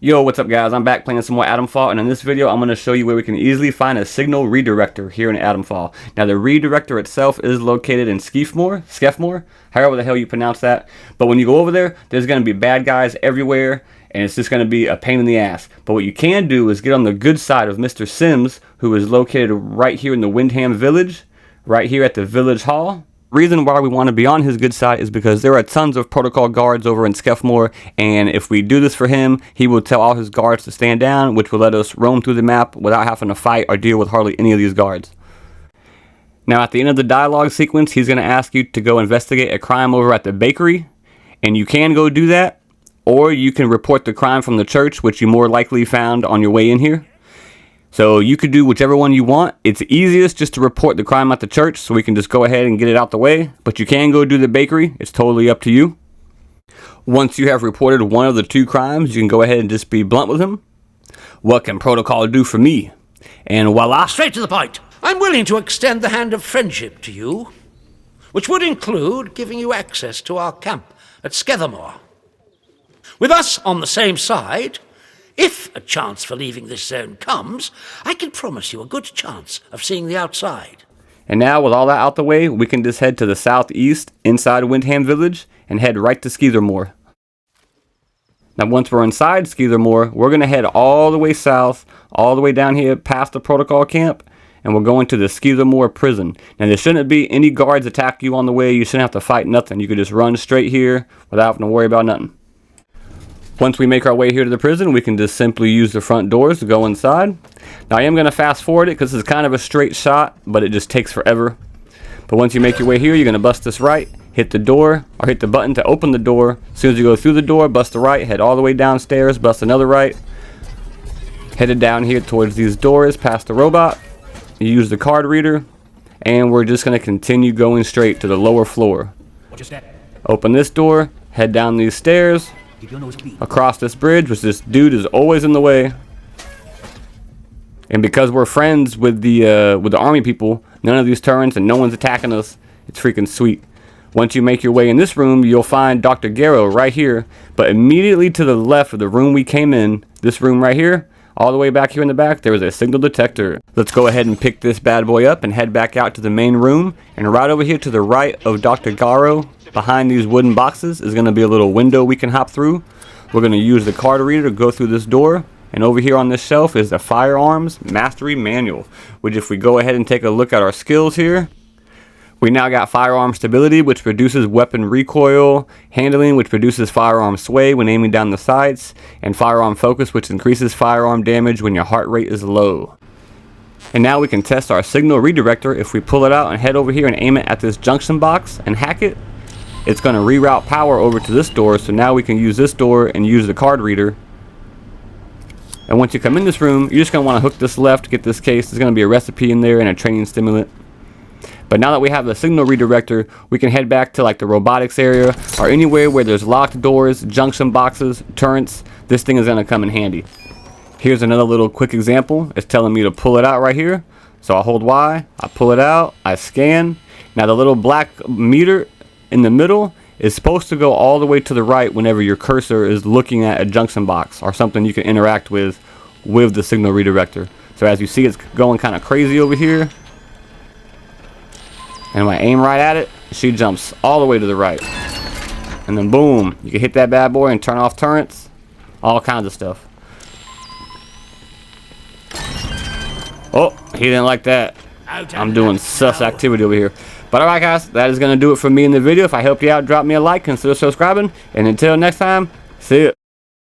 Yo, what's up guys? I'm back playing some more Atomfall, and in this video I'm going to show you where we can easily find a signal redirector here in Atomfall. Now the redirector itself is located in Skefmore, however the hell you pronounce that. But when you go over there, there's going to be bad guys everywhere, and it's just going to be a pain in the ass. But what you can do is get on the good side of Mr. Sims, who is located right here in the Windham Village, right here at the Village Hall. Reason why we want to be on his good side is because there are tons of protocol guards over in Skefmore, and if we do this for him, he will tell all his guards to stand down, which will let us roam through the map without having to fight or deal with hardly any of these guards. Now at the end of the dialogue sequence, he's going to ask you to go investigate a crime over at the bakery, and you can go do that, or you can report the crime from the church, which you more likely found on your way in here. So you could do whichever one you want. It's easiest just to report the crime at the church, so we can just go ahead and get it out the way. But you can go do the bakery. It's totally up to you. Once you have reported one of the two crimes, you can go ahead and just be blunt with him. What can protocol do for me? And voila. Straight to the point. I'm willing to extend the hand of friendship to you, which would include giving you access to our camp at Skethermore. With us on the same side, if a chance for leaving this zone comes, I can promise you a good chance of seeing the outside. And now, with all that out the way, we can just head to the southeast inside Windham Village and head right to Skethermore. Now, once we're inside Skethermore, we're going to head all the way south, all the way down here past the protocol camp, and we're going to the Skethermore prison. Now, there shouldn't be any guards attack you on the way. You shouldn't have to fight nothing. You could just run straight here without having to worry about nothing. Once we make our way here to the prison, we can just simply use the front doors to go inside. Now I am going to fast forward it because this is kind of a straight shot, but it just takes forever. But once you make your way here, you're going to bust this right, hit the door, or hit the button to open the door. As soon as you go through the door, bust the right, head all the way downstairs, bust another right. Headed down here towards these doors, past the robot. You use the card reader, and we're just going to continue going straight to the lower floor. Open this door, head down these stairs, across this bridge, which this dude is always in the way. And because we're friends with the army people, none of these turns and no one's attacking us. It's freaking sweet. Once you make your way in this room, you'll find Dr. Garrow right here. But immediately to the left of the room we came in, this room right here, all the way back here in the back, there is a signal detector. Let's go ahead and pick this bad boy up and head back out to the main room. And right over here to the right of Dr. Garrow, behind these wooden boxes, is going to be a little window we can hop through. We're going to use the card reader to go through this door. And over here on this shelf is the Firearms Mastery Manual, which if we go ahead and take a look at our skills here, we now got Firearm Stability, which reduces weapon recoil, Handling, which reduces firearm sway when aiming down the sights, and Firearm Focus, which increases firearm damage when your heart rate is low. And now we can test our signal redirector. If we pull it out and head over here and aim it at this junction box and hack it, it's going to reroute power over to this door, so now we can use this door and use the card reader. And once you come in this room, you're just going to want to hook this left, get this case. There's going to be a recipe in there and a training stimulant. But now that we have the signal redirector, we can head back to like the robotics area or anywhere where there's locked doors, junction boxes, turrets. This thing is going to come in handy. Here's another little quick example. It's telling me to pull it out right here. So I hold Y, I pull it out, I scan. Now the little black meter in the middle is supposed to go all the way to the right whenever your cursor is looking at a junction box or something you can interact with the signal redirector. So as you see, it's going kind of crazy over here. And when I aim right at it, she jumps all the way to the right. And then boom, you can hit that bad boy and turn off turrets, all kinds of stuff. Oh, he didn't like that. I'm doing sus activity over here. But alright guys, that is going to do it for me in the video. If I helped you out, drop me a like, consider subscribing. And until next time, see ya.